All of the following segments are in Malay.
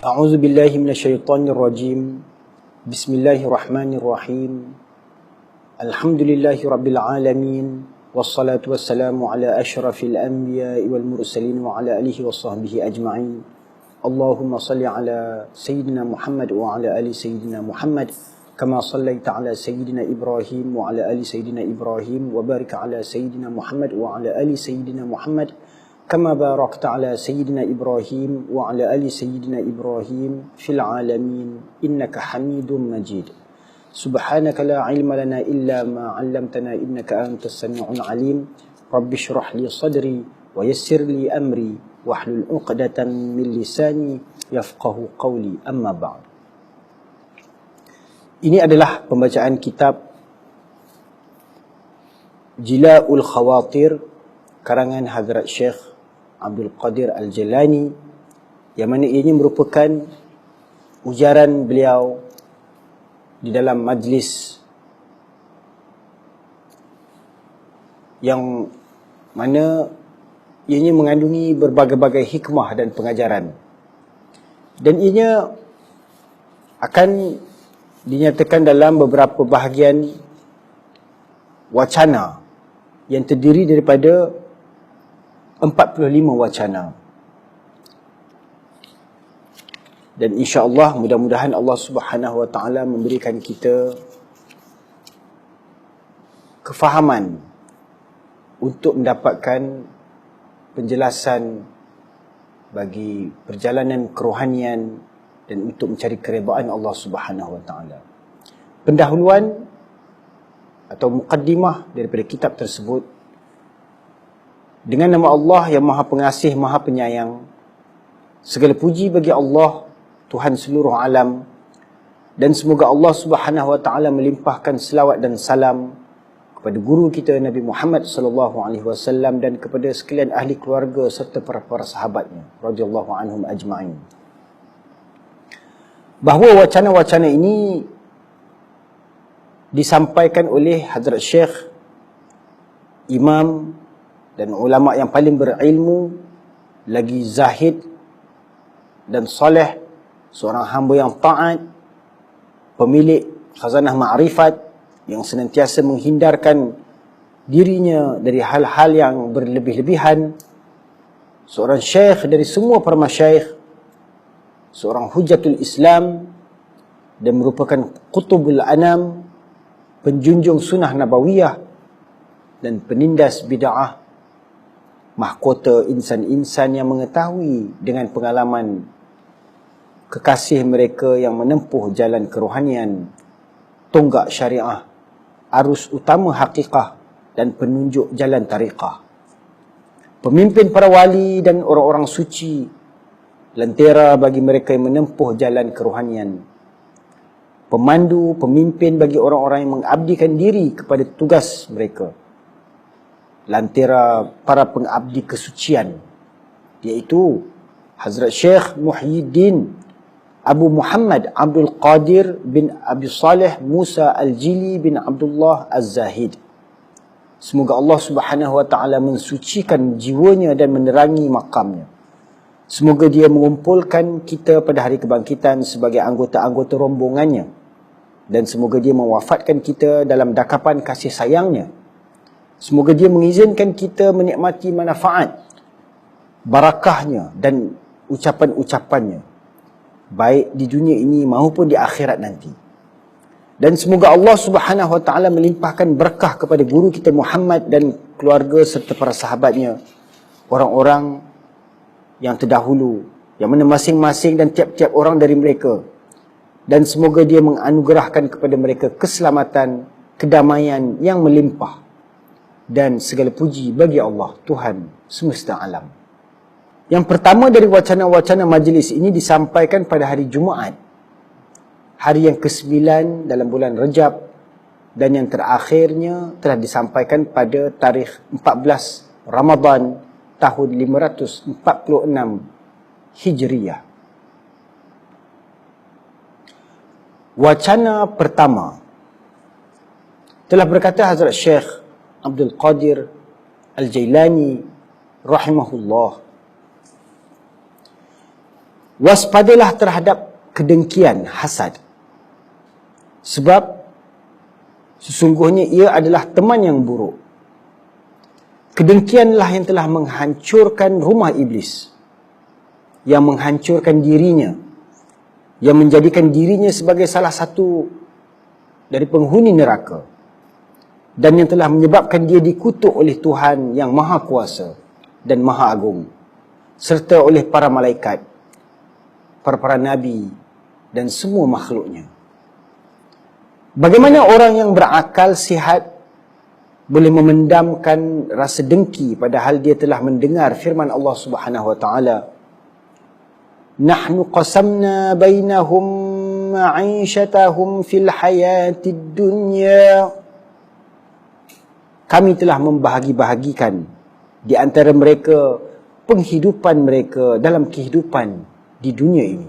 A'udzu billahi minasyaitonir rajim. Bismillahirrahmanirrahim. Alhamdulillahi rabbil alamin. Wassalatu wassalamu ala asyrafil anbiya'i wal mursalin wa ala alihi washabbihi ajma'in. Allahumma salli ala sayyidina Muhammad wa ala ali sayyidina Muhammad kama sallaita ala sayyidina Ibrahim wa ala ali sayyidina Ibrahim wa barik ala sayyidina Muhammad wa ala ali sayyidina Muhammad كما باركت على سيدنا إبراهيم وعلى آل سيدنا إبراهيم في العالمين إنك حميد مجيد سبحانك لا علم لنا إلا ما علمتنا إنك أنت السميع العليم رب اشرح لي صدري ويسر لي أمري واحلل عقدة من لساني يفقه قولي أما بعد. Ini adalah pembacaan kitab Jila'ul Khawatir karangan Hazrat Syekh Abdul Qadir Al-Jilani, yang mana ianya merupakan ujaran beliau di dalam majlis yang mana ianya mengandungi berbagai-bagai hikmah dan pengajaran, dan ianya akan dinyatakan dalam beberapa bahagian wacana yang terdiri daripada 45 wacana. Dan insya-Allah mudah-mudahan Allah Subhanahu wa taala memberikan kita kefahaman untuk mendapatkan penjelasan bagi perjalanan kerohanian dan untuk mencari keredaan Allah Subhanahu wa taala. Pendahuluan atau mukaddimah daripada kitab tersebut. Dengan nama Allah yang Maha Pengasih, Maha Penyayang, segala puji bagi Allah, Tuhan seluruh alam, dan semoga Allah Subhanahu wa taala melimpahkan selawat dan salam kepada guru kita Nabi Muhammad sallallahu alaihi wasallam dan kepada sekalian ahli keluarga serta para sahabatnya radhiyallahu anhum ajma'in. Bahawa wacana-wacana ini disampaikan oleh Hazrat Syekh, Imam dan ulama yang paling berilmu, lagi zahid dan soleh, seorang hamba yang taat, pemilik khazanah ma'rifat yang senantiasa menghindarkan dirinya dari hal-hal yang berlebih-lebihan, seorang syekh dari semua para masyayikh, seorang hujatul Islam dan merupakan qutubul anam, penjunjung sunnah nabawiyah dan penindas bid'ah, mahkota insan-insan yang mengetahui dengan pengalaman kekasih mereka yang menempuh jalan kerohanian, tonggak syariah, arus utama hakikah dan penunjuk jalan tariqah. Pemimpin para wali dan orang-orang suci, lentera bagi mereka yang menempuh jalan kerohanian. Pemandu, pemimpin bagi orang-orang yang mengabdikan diri kepada tugas mereka. Lantera para pengabdi kesucian, iaitu Hazrat Syekh Muhyiddin Abu Muhammad Abdul Qadir bin Abi Saleh Musa Al-Jili bin Abdullah Az-Zahid. Semoga Allah Subhanahu wa taala mensucikan jiwanya dan menerangi makamnya. Semoga dia mengumpulkan kita pada hari kebangkitan sebagai anggota-anggota rombongannya, dan semoga dia mewafatkan kita dalam dakapan kasih sayangnya. Semoga dia mengizinkan kita menikmati manfaat, barakahnya dan ucapan-ucapannya, baik di dunia ini maupun di akhirat nanti. Dan semoga Allah Subhanahu wa taala melimpahkan berkah kepada guru kita Muhammad dan keluarga serta para sahabatnya, orang-orang yang terdahulu, yang mana masing-masing dan tiap-tiap orang dari mereka. Dan semoga dia menganugerahkan kepada mereka keselamatan, kedamaian yang melimpah. Dan segala puji bagi Allah, Tuhan semesta alam. Yang pertama dari wacana-wacana majlis ini disampaikan pada hari Jumaat, hari yang ke-9 dalam bulan Rejab, dan yang terakhirnya telah disampaikan pada tarikh 14 Ramadan tahun 546 Hijriyah. Wacana pertama Telah berkata Hazrat Syekh Abdul Qadir Al-Jailani rahimahullah, waspadalah terhadap kedengkian, hasad. Sebab sesungguhnya ia adalah teman yang buruk. Kedengkianlah yang telah menghancurkan rumah iblis, yang menghancurkan dirinya, yang menjadikan dirinya sebagai salah satu dari penghuni neraka, dan yang telah menyebabkan dia dikutuk oleh Tuhan yang Maha Kuasa dan Maha Agung, serta oleh para malaikat, para nabi dan semua makhluknya. Bagaimana orang yang berakal sihat boleh memendamkan rasa dengki padahal dia telah mendengar firman Allah Subhanahu wa taala, "Nahnu qasamna bainahum ma'ishatahum fil hayatid dunya." Kami telah membahagi-bahagikan di antara mereka penghidupan mereka dalam kehidupan di dunia ini.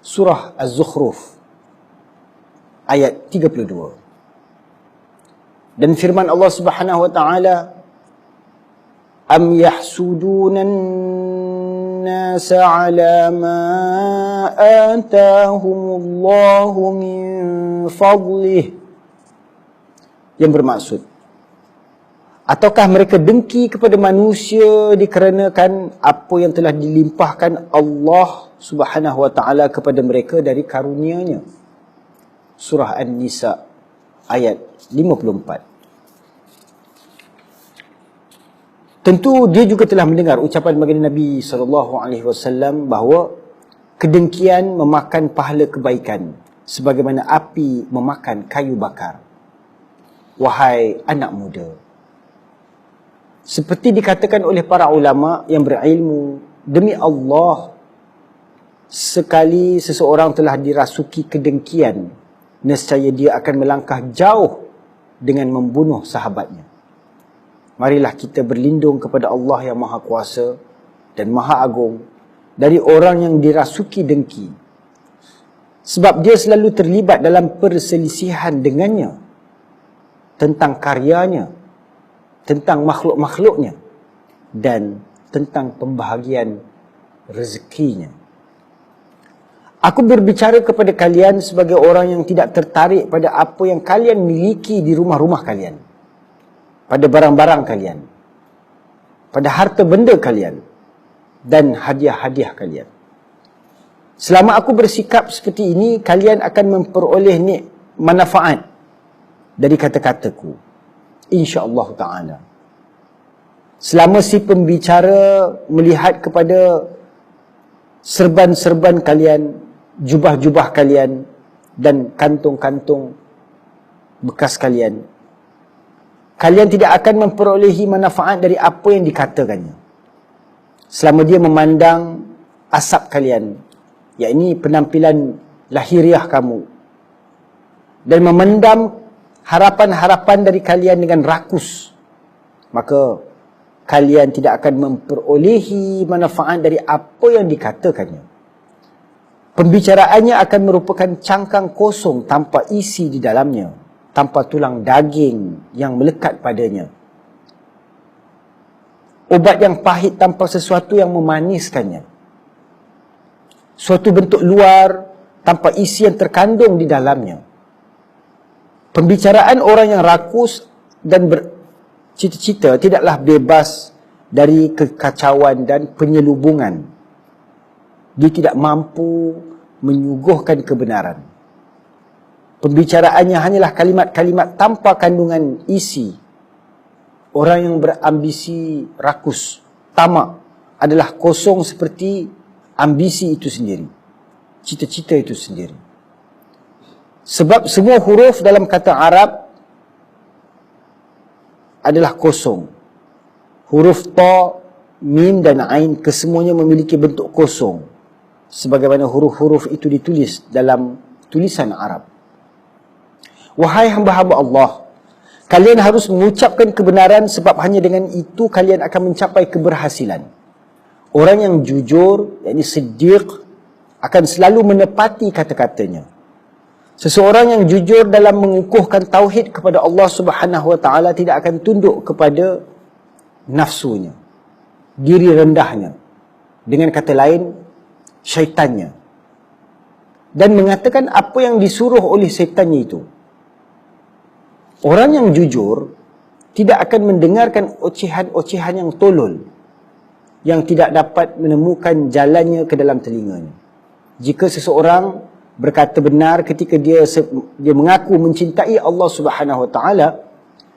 Surah Az-Zukhruf ayat 32. Dan firman Allah Subhanahu wa taala, "Am yahsuduna an-nasa 'ala ma atahumullahu min fadlih." Yang bermaksud, ataukah mereka dengki kepada manusia dikarenakan apa yang telah dilimpahkan Allah Subhanahu wa taala kepada mereka dari karunia-Nya? Surah An-Nisa ayat 54. Tentu dia juga telah mendengar ucapan baginda Nabi SAW bahawa kedengkian memakan pahala kebaikan sebagaimana api memakan kayu bakar. Wahai anak muda, seperti dikatakan oleh para ulama yang berilmu, demi Allah, sekali seseorang telah dirasuki kedengkian, nescaya dia akan melangkah jauh dengan membunuh sahabatnya. Marilah kita berlindung kepada Allah yang Maha Kuasa dan Maha Agung dari orang yang dirasuki dengki, sebab dia selalu terlibat dalam perselisihan dengannya tentang karyanya, tentang makhluk-makhluknya, dan tentang pembahagian rezekinya. Aku berbicara kepada kalian sebagai orang yang tidak tertarik pada apa yang kalian miliki di rumah-rumah kalian, pada barang-barang kalian, pada harta benda kalian, dan hadiah-hadiah kalian. Selama aku bersikap seperti ini, kalian akan memperoleh manfaat dari kata-kataku, insya-Allah ta'ala. Selama si pembicara melihat kepada serban-serban kalian, jubah-jubah kalian, dan kantung-kantung bekas kalian, kalian tidak akan memperolehi manfaat dari apa yang dikatakannya. Selama dia memandang asap kalian, yakni penampilan lahiriah kamu, dan memendam harapan-harapan dari kalian dengan rakus, maka kalian tidak akan memperolehi manfaat dari apa yang dikatakannya. Pembicaraannya akan merupakan cangkang kosong tanpa isi di dalamnya, tanpa tulang daging yang melekat padanya. Obat yang pahit tanpa sesuatu yang memaniskannya. Suatu bentuk luar tanpa isi yang terkandung di dalamnya. Pembicaraan orang yang rakus dan bercita-cita tidaklah bebas dari kekacauan dan penyelubungan. Dia tidak mampu menyuguhkan kebenaran. Pembicaraannya hanyalah kalimat-kalimat tanpa kandungan isi. Orang yang berambisi rakus, tamak, adalah kosong seperti ambisi itu sendiri, cita-cita itu sendiri. Sebab semua huruf dalam kata Arab adalah kosong. Huruf ta, mim dan ain kesemuanya memiliki bentuk kosong, sebagaimana huruf-huruf itu ditulis dalam tulisan Arab. Wahai hamba-hamba Allah, kalian harus mengucapkan kebenaran sebab hanya dengan itu kalian akan mencapai keberhasilan. Orang yang jujur, yakni siddiq, akan selalu menepati kata-katanya. Seseorang yang jujur dalam mengukuhkan tauhid kepada Allah Subhanahu wa taala tidak akan tunduk kepada nafsunya, diri rendahnya, dengan kata lain syaitannya, dan mengatakan apa yang disuruh oleh syaitannya itu. Orang yang jujur tidak akan mendengarkan ocehan-ocehan yang tolol, yang tidak dapat menemukan jalannya ke dalam telinganya. Jika seseorang berkata benar ketika dia mengaku mencintai Allah Subhanahu wa taala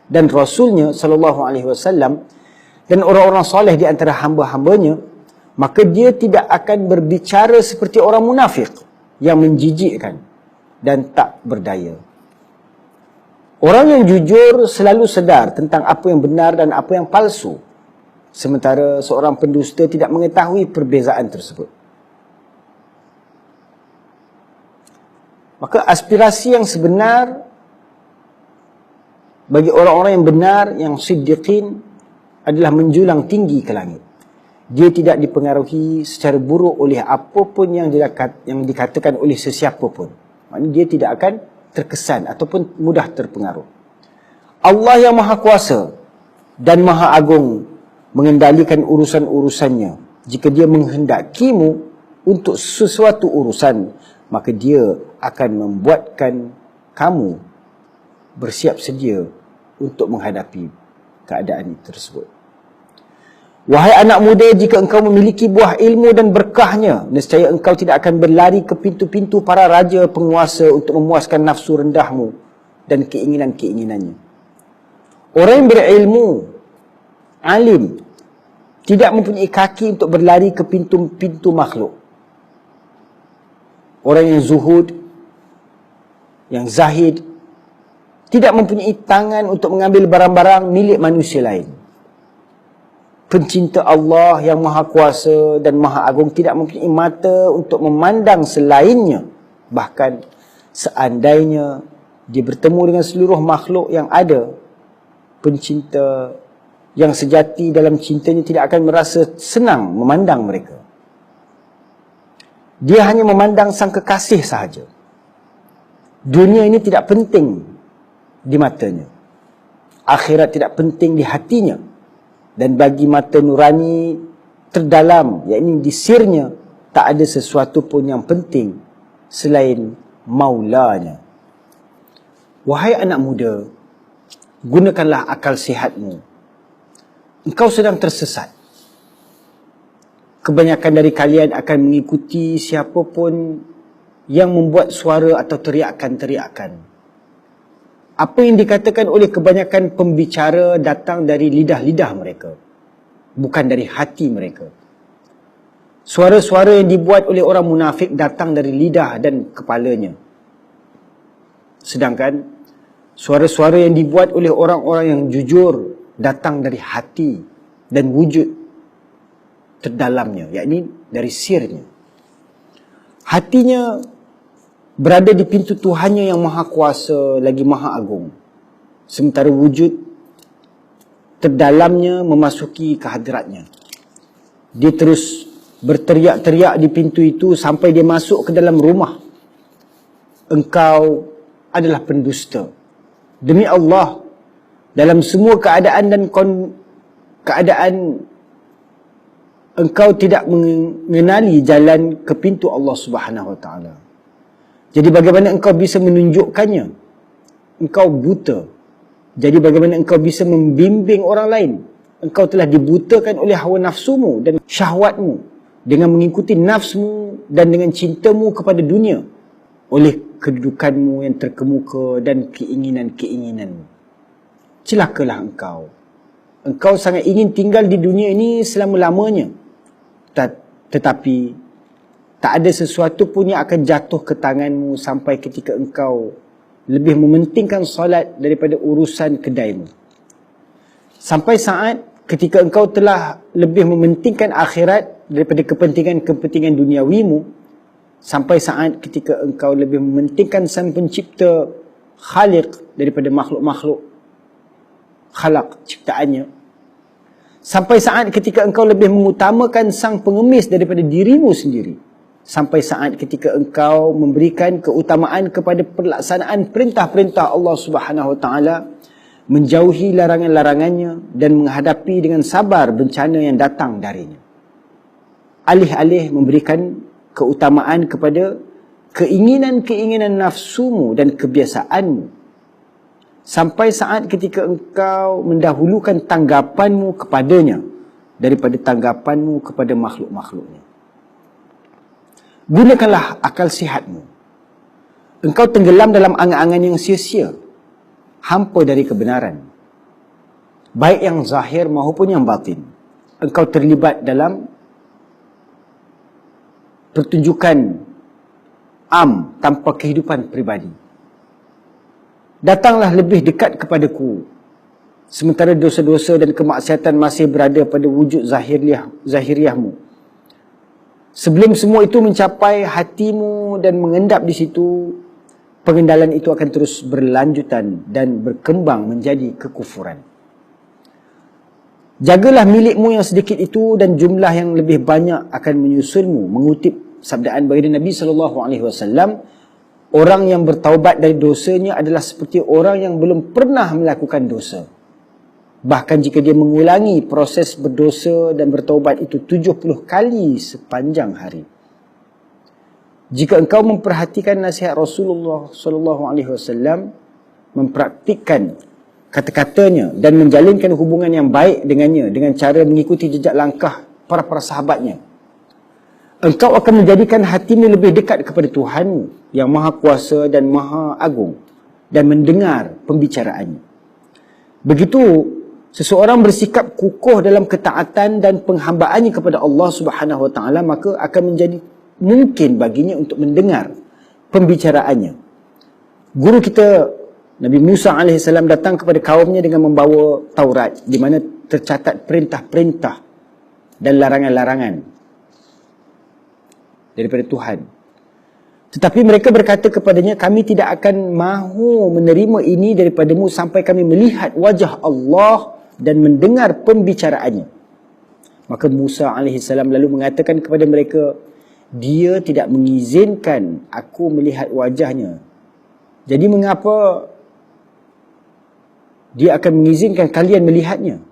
dan Rasulnya sallallahu alaihi wasallam dan orang-orang soleh di antara hamba-hambanya, maka dia tidak akan berbicara seperti orang munafik yang menjijikkan dan tak berdaya. Orang yang jujur selalu sedar tentang apa yang benar dan apa yang palsu, sementara seorang pendusta tidak mengetahui perbezaan tersebut. Maka aspirasi yang sebenar bagi orang-orang yang benar, yang siddiqin, adalah menjulang tinggi ke langit. Dia tidak dipengaruhi secara buruk oleh apapun yang dikatakan oleh sesiapa pun. Maksudnya dia tidak akan terkesan ataupun mudah terpengaruh. Allah yang Maha Kuasa dan Maha Agung mengendalikan urusan-urusannya. Jika dia menghendakimu untuk sesuatu urusan, maka dia akan membuatkan kamu bersiap sedia untuk menghadapi keadaan tersebut. Wahai anak muda, jika engkau memiliki buah ilmu dan berkahnya, nescaya engkau tidak akan berlari ke pintu-pintu para raja penguasa untuk memuaskan nafsu rendahmu dan keinginan-keinginannya. Orang yang berilmu, alim, tidak mempunyai kaki untuk berlari ke pintu-pintu makhluk. Orang yang zuhud, yang zahid, tidak mempunyai tangan untuk mengambil barang-barang milik manusia lain. Pencinta Allah yang Maha Kuasa dan Maha Agung tidak mempunyai mata untuk memandang selainnya. Bahkan seandainya dia bertemu dengan seluruh makhluk yang ada, pencinta yang sejati dalam cintanya tidak akan merasa senang memandang mereka. Dia hanya memandang sang kekasih sahaja. Dunia ini tidak penting di matanya. Akhirat tidak penting di hatinya. Dan bagi mata nurani terdalam, yakni di sirnya, tak ada sesuatu pun yang penting selain maulanya. Wahai anak muda, gunakanlah akal sihatmu. Engkau sedang tersesat. Kebanyakan dari kalian akan mengikuti siapa pun yang membuat suara atau teriakan-teriakan. Apa yang dikatakan oleh kebanyakan pembicara datang dari lidah-lidah mereka, bukan dari hati mereka. Suara-suara yang dibuat oleh orang munafik datang dari lidah dan kepalanya. Sedangkan suara-suara yang dibuat oleh orang-orang yang jujur datang dari hati dan wujud terdalamnya, yakni dari sirnya. Hatinya berada di pintu Tuhannya yang Maha Kuasa lagi Maha Agung, sementara wujud terdalamnya memasuki kehadratnya. Dia terus berteriak-teriak di pintu itu sampai dia masuk ke dalam rumah. Engkau adalah pendusta. Demi Allah, dalam semua keadaan dan keadaan engkau tidak mengenali jalan ke pintu Allah Subhanahu wa taala. Jadi bagaimana engkau bisa menunjukkannya? Engkau buta. Jadi bagaimana engkau bisa membimbing orang lain? Engkau telah dibutakan oleh hawa nafsumu dan syahwatmu dengan mengikuti nafsumu dan dengan cintamu kepada dunia, oleh kedudukanmu yang terkemuka dan keinginan-keinginanmu. Celakalah engkau. Engkau sangat ingin tinggal di dunia ini selama-lamanya. Tetapi tak ada sesuatu pun yang akan jatuh ke tanganmu sampai ketika engkau lebih mementingkan solat daripada urusan kedaimu. Sampai saat ketika engkau telah lebih mementingkan akhirat daripada kepentingan-kepentingan duniawimu. Sampai saat ketika engkau lebih mementingkan sang pencipta Khaliq daripada makhluk-makhluk khalaq ciptaannya. Sampai saat ketika engkau lebih mengutamakan sang pengemis daripada dirimu sendiri. sampai saat ketika engkau memberikan keutamaan kepada pelaksanaan perintah-perintah Allah Subhanahu Wa Taala, menjauhi larangan-larangannya dan menghadapi dengan sabar bencana yang datang darinya. Alih-alih memberikan keutamaan kepada keinginan-keinginan nafsumu dan kebiasaanmu, sampai saat ketika engkau mendahulukan tanggapanmu kepadanya daripada tanggapanmu kepada makhluk-makhluknya. Gunakanlah akal sihatmu. Engkau tenggelam dalam angan-angan yang sia-sia, hampa dari kebenaran, baik yang zahir maupun yang batin. Engkau terlibat dalam pertunjukan tanpa kehidupan peribadi. Datanglah lebih dekat kepadaku, sementara dosa-dosa dan kemaksiatan masih berada pada wujud zahiriahmu. Sebelum semua itu mencapai hatimu dan mengendap di situ, pengendalan itu akan terus berlanjutan dan berkembang menjadi kekufuran. Jagalah milikmu yang sedikit itu dan jumlah yang lebih banyak akan menyusulmu. Mengutip sabdaan baginda Nabi SAW, orang yang bertaubat dari dosanya adalah seperti orang yang belum pernah melakukan dosa. Bahkan jika dia mengulangi proses berdosa dan bertaubat itu 70 kali sepanjang hari. Jika engkau memperhatikan nasihat Rasulullah SAW, mempraktikkan kata-katanya dan menjalinkan hubungan yang baik dengannya dengan cara mengikuti jejak langkah para sahabatnya, engkau akan menjadikan hatimu lebih dekat kepada Tuhanmu yang Maha Kuasa dan Maha Agung dan mendengar pembicaraannya. Begitu seseorang bersikap kukuh dalam ketaatan dan penghambaannya kepada Allah Subhanahu Wa Taala, maka akan menjadi mungkin baginya untuk mendengar pembicaraannya. Guru kita Nabi Musa AS datang kepada kaumnya dengan membawa Taurat, di mana tercatat perintah-perintah dan larangan-larangan daripada Tuhan. Tetapi mereka berkata kepadanya, kami tidak akan mahu menerima ini daripadamu sampai kami melihat wajah Allah dan mendengar pembicaraannya. Maka Musa AS lalu mengatakan kepada mereka, dia tidak mengizinkan aku melihat wajahnya. Jadi mengapa dia akan mengizinkan kalian melihatnya?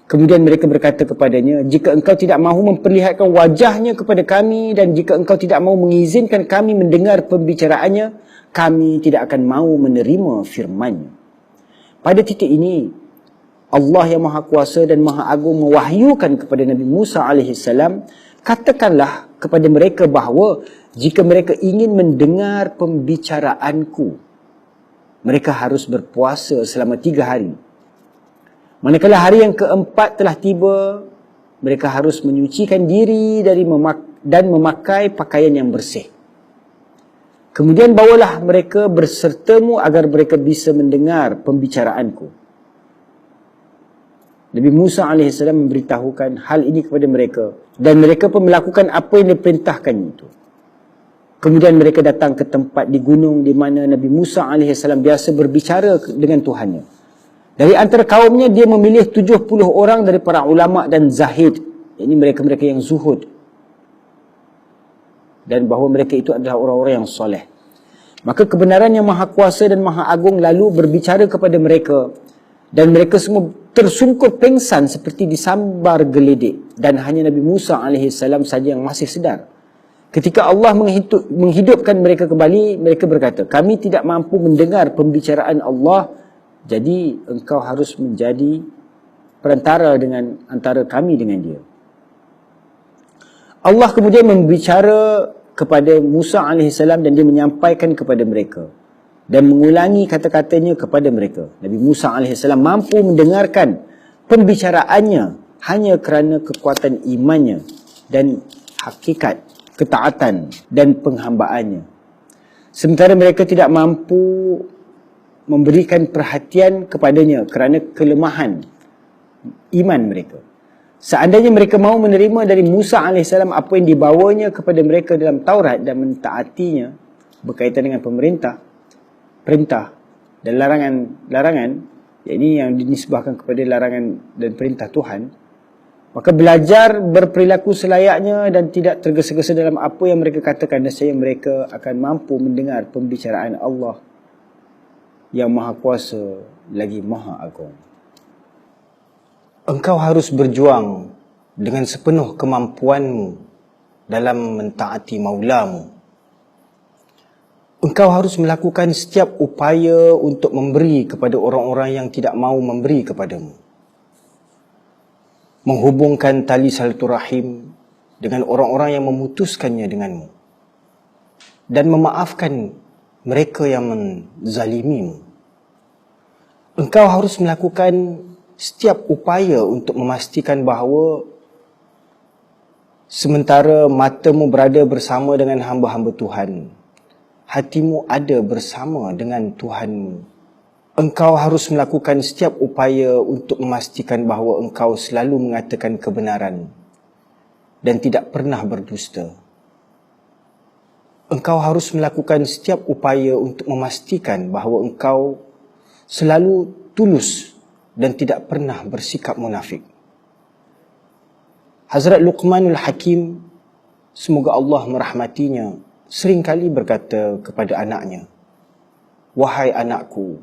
Kemudian mereka berkata kepadanya, jika engkau tidak mahu memperlihatkan wajahnya kepada kami dan jika engkau tidak mahu mengizinkan kami mendengar pembicaraannya, kami tidak akan mahu menerima firman-Nya. Pada titik ini, Allah yang Maha Kuasa dan Maha Agung mewahyukan kepada Nabi Musa AS, katakanlah kepada mereka bahawa jika mereka ingin mendengar pembicaraanku, mereka harus berpuasa selama 3 hari. Manakala hari yang keempat telah tiba, mereka harus menyucikan diri dan memakai pakaian yang bersih. Kemudian bawalah mereka bersertamu agar mereka bisa mendengar pembicaraanku. Nabi Musa AS memberitahukan hal ini kepada mereka dan mereka pun melakukan apa yang diperintahkan itu. Kemudian mereka datang ke tempat di gunung di mana Nabi Musa AS biasa berbicara dengan Tuhannya. Dari antara kaumnya dia memilih 70 orang dari para ulama dan zahid. Ini mereka-mereka yang zuhud. Dan bahawa mereka itu adalah orang-orang yang soleh. Maka kebenaran yang Maha Kuasa dan Maha Agung lalu berbicara kepada mereka. Dan mereka semua tersungkur pengsan seperti disambar geledik. Dan hanya Nabi Musa AS saja yang masih sedar. Ketika Allah menghidupkan mereka kembali, mereka berkata, kami tidak mampu mendengar pembicaraan Allah, jadi engkau harus menjadi perantara antara kami dengan dia. Allah kemudian membicara kepada Musa AS dan dia menyampaikan kepada mereka dan mengulangi kata-katanya kepada mereka. Nabi Musa AS mampu mendengarkan pembicaraannya hanya kerana kekuatan imannya dan hakikat ketaatan dan penghambaannya. Sementara mereka tidak mampu memberikan perhatian kepadanya kerana kelemahan iman mereka. Seandainya mereka mahu menerima dari Musa AS apa yang dibawanya kepada mereka dalam Taurat dan mentaatinya berkaitan dengan perintah dan larangan, yakni yang dinisbahkan kepada larangan dan perintah Tuhan, Maka belajar berperilaku selayaknya dan tidak tergesa-gesa dalam apa yang mereka katakan, dan saya mereka akan mampu mendengar pembicaraan Allah yang Maha Kuasa lagi Maha Agung. Engkau harus berjuang dengan sepenuh kemampuanmu dalam mentaati Maulamu. Engkau harus melakukan setiap upaya untuk memberi kepada orang-orang yang tidak mahu memberi kepadamu. Menghubungkan tali silaturahim dengan orang-orang yang memutuskannya denganmu. Dan memaafkan mereka yang menzalimimu. Engkau harus melakukan setiap upaya untuk memastikan bahawa sementara matamu berada bersama dengan hamba-hamba Tuhan, hatimu ada bersama dengan Tuhanmu. Engkau harus melakukan setiap upaya untuk memastikan bahawa engkau selalu mengatakan kebenaran dan tidak pernah berdusta. Engkau harus melakukan setiap upaya untuk memastikan bahawa engkau selalu tulus dan tidak pernah bersikap munafik. Hazrat Luqmanul Hakim, semoga Allah merahmatinya, seringkali berkata kepada anaknya, "Wahai anakku,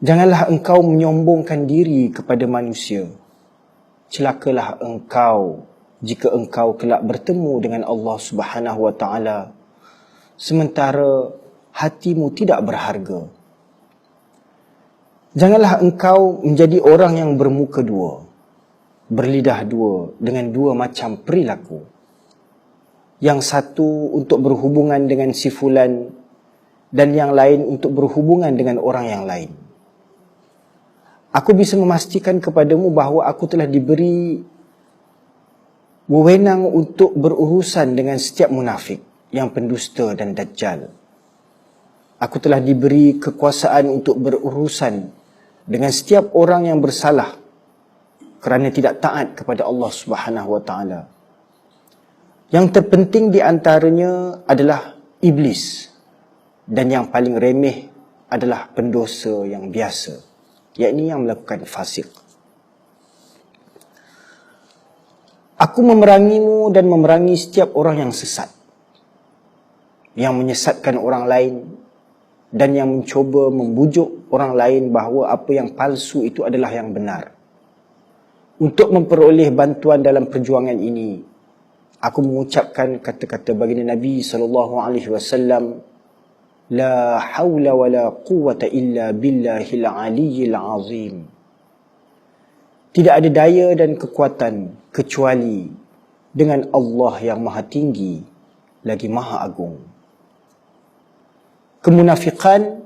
janganlah engkau menyombongkan diri kepada manusia. Celakalah engkau jika engkau kelak bertemu dengan Allah Subhanahu wa taala sementara hatimu tidak berharga. Janganlah engkau menjadi orang yang bermuka dua, berlidah dua dengan dua macam perilaku. Yang satu untuk berhubungan dengan si fulan dan yang lain untuk berhubungan dengan orang yang lain. Aku bisa memastikan kepadamu bahawa aku telah diberi wewenang untuk berurusan dengan setiap munafik yang pendusta dan dajjal. Aku telah diberi kekuasaan untuk berurusan dengan setiap orang yang bersalah kerana tidak taat kepada Allah Subhanahu wa taala. Yang terpenting di antaranya adalah iblis, dan yang paling remeh adalah pendosa yang biasa, yakni yang melakukan fasik. Aku memerangimu dan memerangi setiap orang yang sesat, yang menyesatkan orang lain dan yang mencuba membujuk orang lain bahawa apa yang palsu itu adalah yang benar. Untuk memperoleh bantuan dalam perjuangan ini, aku mengucapkan kata-kata baginda Nabi SAW, La hawla wa la quwwata illa billahil aliyyil azim. Tidak ada daya dan kekuatan kecuali dengan Allah yang maha tinggi lagi maha agung. Kemunafikan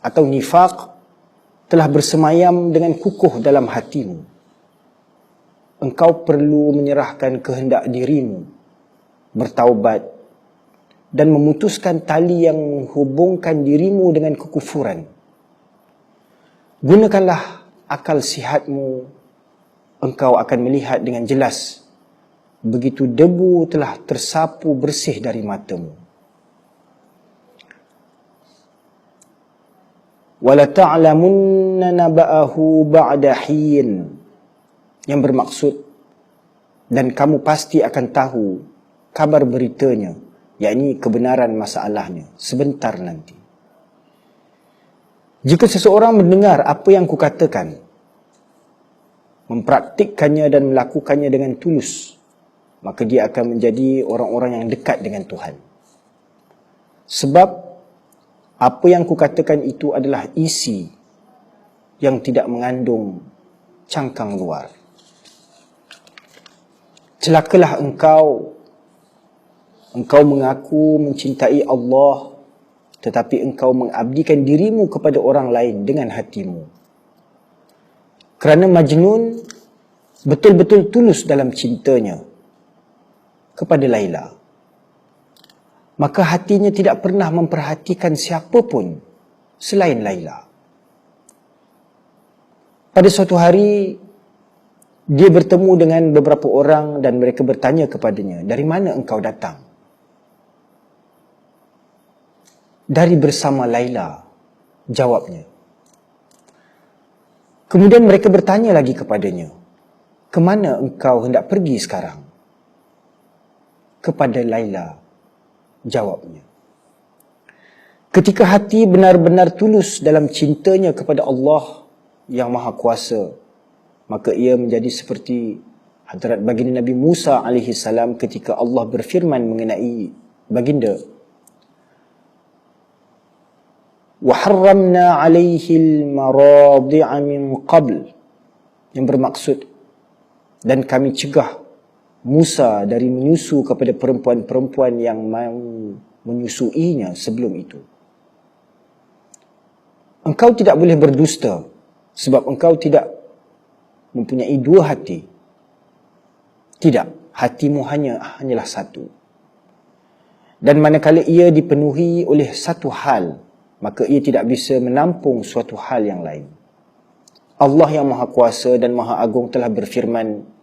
atau nifaq telah bersemayam dengan kukuh dalam hatimu. Engkau perlu menyerahkan kehendak dirimu, bertaubat dan memutuskan tali yang menghubungkan dirimu dengan kekufuran. Gunakanlah akal sihatmu, engkau akan melihat dengan jelas begitu debu telah tersapu bersih dari matamu. Wala ta'lamunna naba'ahu ba'da hin, yang bermaksud dan kamu pasti akan tahu kabar beritanya, yakni kebenaran masalahnya sebentar nanti. Jika seseorang mendengar apa yang kukatakan, mempraktikkannya dan melakukannya dengan tulus, maka dia akan menjadi orang-orang yang dekat dengan Tuhan. Sebab apa yang kukatakan itu adalah isi yang tidak mengandung cangkang luar. Celakalah engkau mengaku mencintai Allah, tetapi engkau mengabdikan dirimu kepada orang lain dengan hatimu. Kerana Majnun betul-betul tulus dalam cintanya kepada Laila, maka hatinya tidak pernah memperhatikan siapa pun selain Laila. Pada suatu hari, dia bertemu dengan beberapa orang dan mereka bertanya kepadanya, "Dari mana engkau datang?" "Dari bersama Laila," jawabnya. Kemudian mereka bertanya lagi kepadanya, Kemana engkau hendak pergi sekarang? Kepada Laila, jawabnya. Ketika hati benar-benar tulus dalam cintanya kepada Allah yang Maha Kuasa, maka ia menjadi seperti Hadrat Baginda Nabi Musa alaihi salam ketika Allah berfirman mengenai baginda, وَحَرَّمْنَا عَلَيْهِ الْمَرَاضِعَ مِنْ قَبْلِ, yang bermaksud, dan kami cegah Musa dari menyusu kepada perempuan-perempuan yang mahu menyusuinya sebelum itu. Engkau tidak boleh berdusta sebab engkau tidak mempunyai dua hati. Tidak, hatimu hanyalah satu. Dan manakala ia dipenuhi oleh satu hal, maka ia tidak bisa menampung suatu hal yang lain. Allah yang Maha Kuasa dan Maha Agung telah berfirman,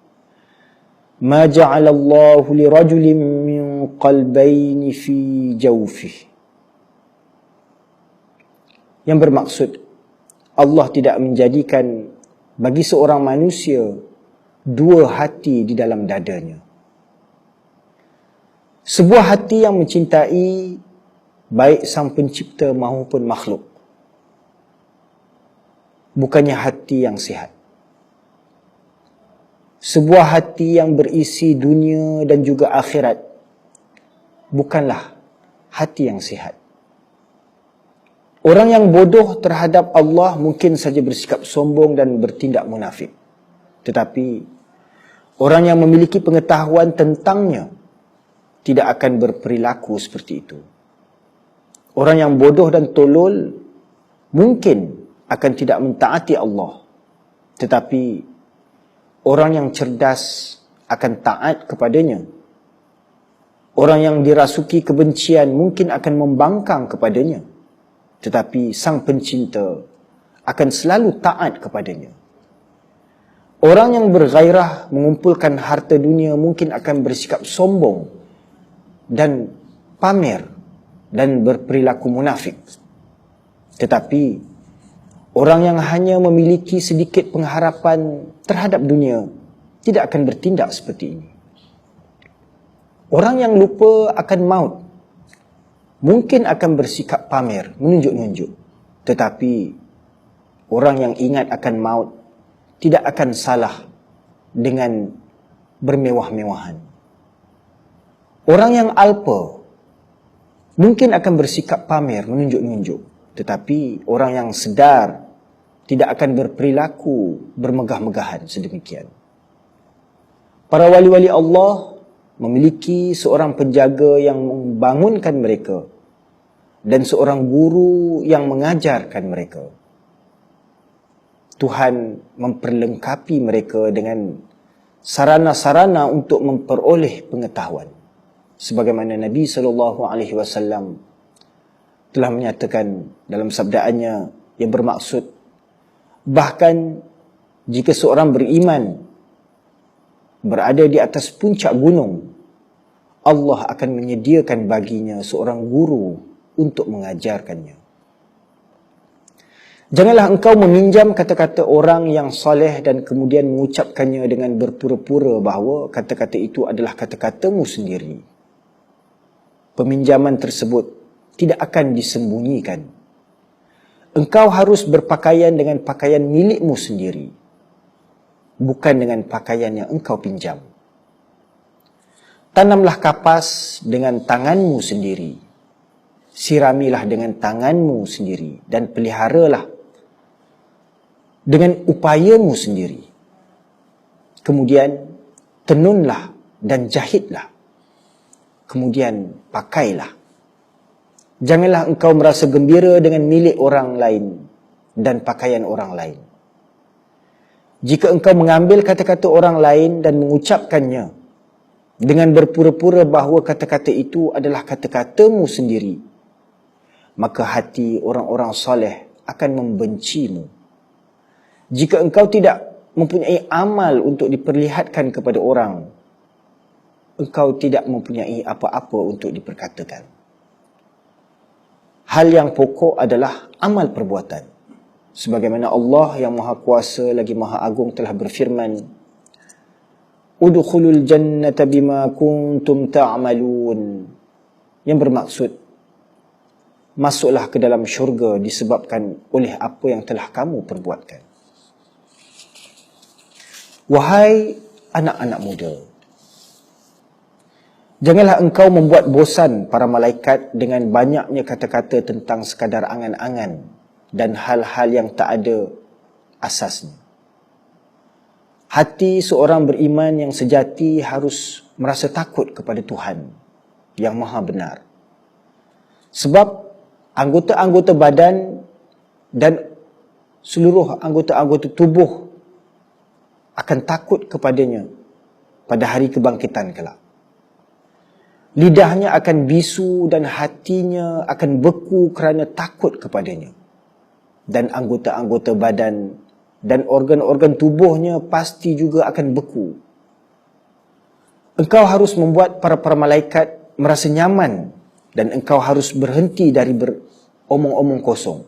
"Ma ja'alallahu lirajulin min qalbayni fi jawfihi." Yang bermaksud, Allah tidak menjadikan bagi seorang manusia dua hati di dalam dadanya. Sebuah hati yang mencintai baik Sang Pencipta maupun makhluk, bukannya hati yang sihat. Sebuah hati yang berisi dunia dan juga akhirat, bukanlah hati yang sihat. Orang yang bodoh terhadap Allah mungkin saja bersikap sombong dan bertindak munafik. Tetapi orang yang memiliki pengetahuan tentangnya tidak akan berperilaku seperti itu. Orang yang bodoh dan tolol mungkin akan tidak mentaati Allah. Tetapi orang yang cerdas akan taat kepadanya. Orang yang dirasuki kebencian mungkin akan membangkang kepadanya. Tetapi Sang Pencinta akan selalu taat kepadanya. Orang yang bergairah mengumpulkan harta dunia mungkin akan bersikap sombong dan pamer dan berperilaku munafik. Tetapi orang yang hanya memiliki sedikit pengharapan terhadap dunia tidak akan bertindak seperti ini. Orang yang lupa akan maut mungkin akan bersikap pamer, menunjuk-nunjuk. Tetapi orang yang ingat akan maut tidak akan salah dengan bermewah-mewahan. Orang yang alpa mungkin akan bersikap pamer, menunjuk-nunjuk. Tetapi orang yang sedar tidak akan berperilaku bermegah-megahan sedemikian. Para wali-wali Allah memiliki seorang penjaga yang membangunkan mereka dan seorang guru yang mengajarkan mereka. Tuhan memperlengkapi mereka dengan sarana-sarana untuk memperoleh pengetahuan. Sebagaimana Nabi SAW telah menyatakan dalam sabdaannya yang bermaksud, bahkan jika seorang beriman berada di atas puncak gunung, Allah akan menyediakan baginya seorang guru untuk mengajarkannya. Janganlah engkau meminjam kata-kata orang yang soleh dan kemudian mengucapkannya dengan berpura-pura bahawa kata-kata itu adalah kata-katamu sendiri. Peminjaman tersebut tidak akan disembunyikan. Engkau harus berpakaian dengan pakaian milikmu sendiri, bukan dengan pakaian yang engkau pinjam. Tanamlah kapas dengan tanganmu sendiri. Siramilah dengan tanganmu sendiri. Dan peliharalah dengan upayamu sendiri. Kemudian tenunlah dan jahitlah. Kemudian pakailah. Janganlah engkau merasa gembira dengan milik orang lain dan pakaian orang lain. Jika engkau mengambil kata-kata orang lain dan mengucapkannya dengan berpura-pura bahawa kata-kata itu adalah kata-katamu sendiri, maka hati orang-orang soleh akan membencimu. Jika engkau tidak mempunyai amal untuk diperlihatkan kepada orang, engkau tidak mempunyai apa-apa untuk diperkatakan. Hal yang pokok adalah amal perbuatan. Sebagaimana Allah yang Maha Kuasa lagi Maha Agung telah berfirman, udkhulul jannata bima kuntum ta'malun, yang bermaksud masuklah ke dalam syurga disebabkan oleh apa yang telah kamu perbuatkan. Wahai anak-anak muda, janganlah engkau membuat bosan para malaikat dengan banyaknya kata-kata tentang sekadar angan-angan dan hal-hal yang tak ada asasnya. Hati seorang beriman yang sejati harus merasa takut kepada Tuhan yang Maha Benar. Sebab anggota-anggota badan dan seluruh anggota-anggota tubuh akan takut kepadanya pada hari kebangkitan kelak. Lidahnya akan bisu dan hatinya akan beku kerana takut kepadanya. Dan anggota-anggota badan dan organ-organ tubuhnya pasti juga akan beku. Engkau harus membuat para malaikat merasa nyaman dan engkau harus berhenti dari beromong-omong kosong.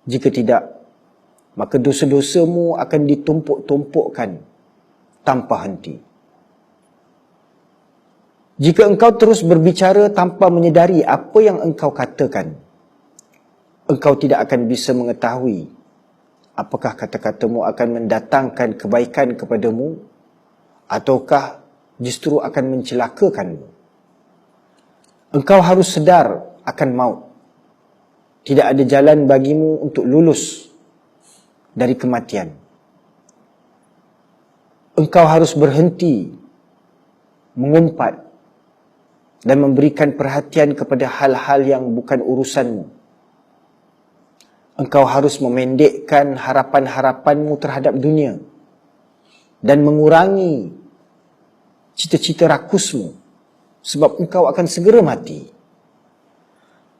Jika tidak, maka dosa-dosamu akan ditumpuk-tumpukkan tanpa henti. Jika engkau terus berbicara tanpa menyedari apa yang engkau katakan, engkau tidak akan bisa mengetahui apakah kata-katamu akan mendatangkan kebaikan kepadamu ataukah justru akan mencelakakanmu. Engkau harus sedar akan maut. Tidak ada jalan bagimu untuk lulus dari kematian. Engkau harus berhenti mengumpat dan memberikan perhatian kepada hal-hal yang bukan urusanmu. Engkau harus memendekkan harapan-harapanmu terhadap dunia dan mengurangi cita-cita rakusmu, sebab engkau akan segera mati.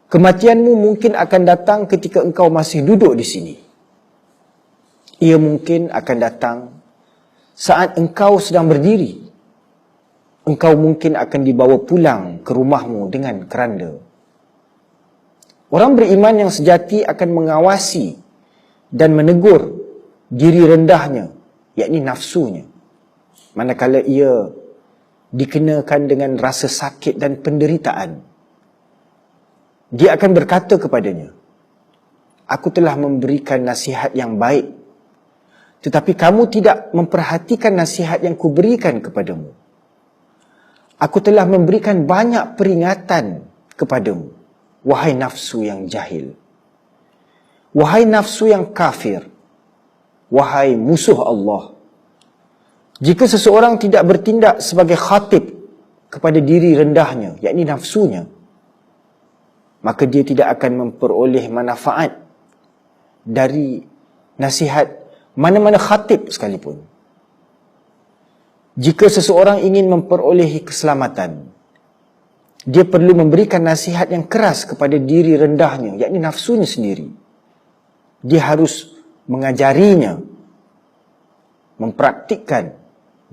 Kematianmu mungkin akan datang ketika engkau masih duduk di sini. Ia mungkin akan datang saat engkau sedang berdiri. Engkau mungkin akan dibawa pulang ke rumahmu dengan keranda. Orang beriman yang sejati akan mengawasi dan menegur diri rendahnya, yakni nafsunya, manakala ia dikenakan dengan rasa sakit dan penderitaan. Dia akan berkata kepadanya, aku telah memberikan nasihat yang baik, tetapi kamu tidak memperhatikan nasihat yang kuberikan kepadamu. Aku telah memberikan banyak peringatan kepadamu, wahai nafsu yang jahil. Wahai nafsu yang kafir. Wahai musuh Allah. Jika seseorang tidak bertindak sebagai khatib kepada diri rendahnya, yakni nafsunya, maka dia tidak akan memperoleh manfaat dari nasihat mana-mana khatib sekalipun. Jika seseorang ingin memperolehi keselamatan, dia perlu memberikan nasihat yang keras kepada diri rendahnya, yakni nafsunya sendiri. Dia harus mengajarinya, mempraktikkan,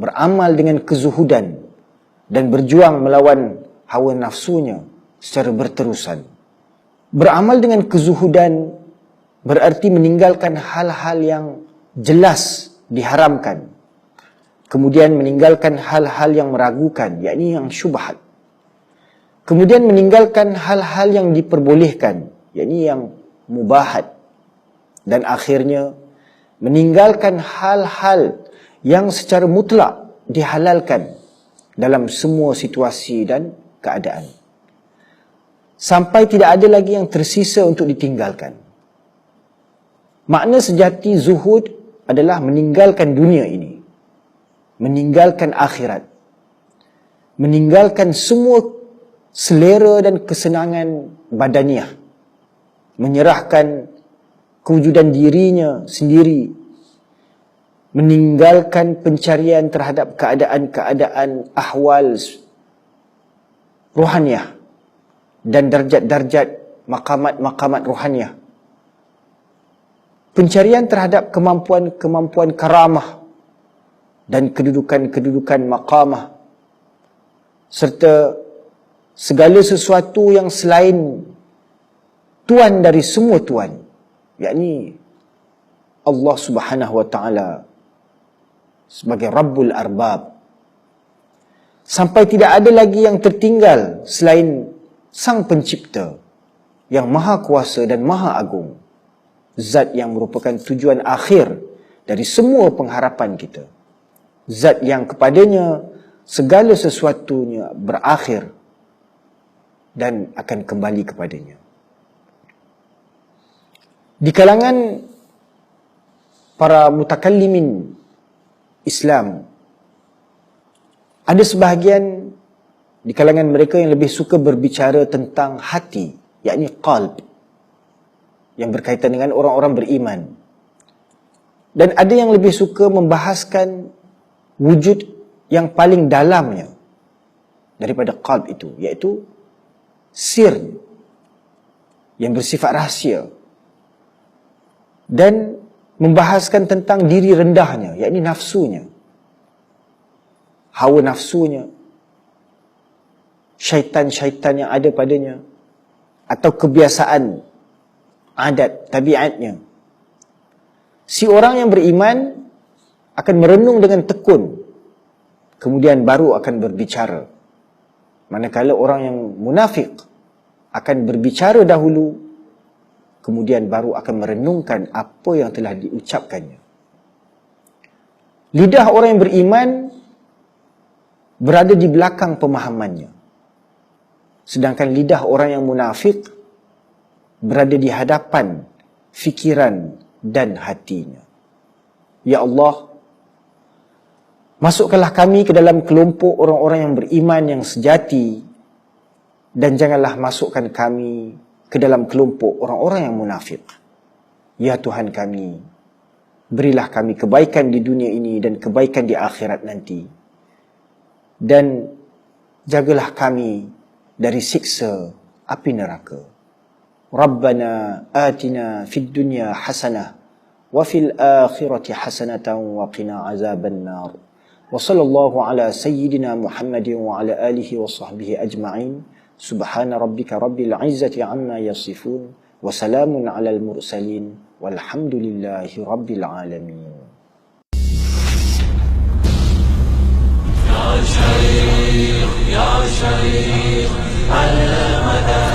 beramal dengan kezuhudan dan berjuang melawan hawa nafsunya secara berterusan. Beramal dengan kezuhudan berarti meninggalkan hal-hal yang jelas diharamkan, kemudian meninggalkan hal-hal yang meragukan, yakni yang syubhat, kemudian meninggalkan hal-hal yang diperbolehkan, yakni yang mubahat, dan akhirnya meninggalkan hal-hal yang secara mutlak dihalalkan dalam semua situasi dan keadaan. Sampai tidak ada lagi yang tersisa untuk ditinggalkan. Makna sejati zuhud adalah meninggalkan dunia ini, meninggalkan akhirat, meninggalkan semua selera dan kesenangan badaniah, menyerahkan kewujudan dirinya sendiri, meninggalkan pencarian terhadap keadaan-keadaan ahwal rohaniah dan darjat-darjat maqamat-maqamat rohaniah. Pencarian terhadap kemampuan-kemampuan karamah dan kedudukan-kedudukan maqamah, serta segala sesuatu yang selain Tuan dari semua Tuan, yakni Allah Subhanahu wa Ta'ala sebagai Rabbul Arbab, sampai tidak ada lagi yang tertinggal selain Sang Pencipta yang Maha Kuasa dan Maha Agung, Zat yang merupakan tujuan akhir dari semua pengharapan kita, Zat yang kepadanya segala sesuatunya berakhir dan akan kembali kepadanya. Di kalangan para mutakallimin Islam, ada sebahagian di kalangan mereka yang lebih suka berbicara tentang hati, yakni qalb, yang berkaitan dengan orang-orang beriman. Dan ada yang lebih suka membahaskan wujud yang paling dalamnya daripada qalb itu, iaitu sir yang bersifat rahsia, dan membahaskan tentang diri rendahnya, yakni nafsunya, hawa nafsunya, syaitan-syaitan yang ada padanya, atau kebiasaan, adat, tabiatnya. Si orang yang beriman akan merenung dengan tekun, kemudian baru akan berbicara. Manakala orang yang munafik akan berbicara dahulu, kemudian baru akan merenungkan apa yang telah diucapkannya. Lidah orang yang beriman berada di belakang pemahamannya, sedangkan lidah orang yang munafik berada di hadapan fikiran dan hatinya. Ya Allah, masukkanlah kami ke dalam kelompok orang-orang yang beriman yang sejati, dan janganlah masukkan kami ke dalam kelompok orang-orang yang munafik. Ya Tuhan kami, berilah kami kebaikan di dunia ini dan kebaikan di akhirat nanti, dan jagalah kami dari siksa api neraka. Rabbana atina fid dunya hasanah wa fil akhirati hasanatan wa qina azaban nar. Wa sallallahu ala sayyidina Muhammadin wa ala alihi wa sahbihi ajma'in. Subhana rabbika rabbil izzati amma yasifun wa salamun alal mursalin walhamdulillahi rabbil alamin. يا شيخ على مدى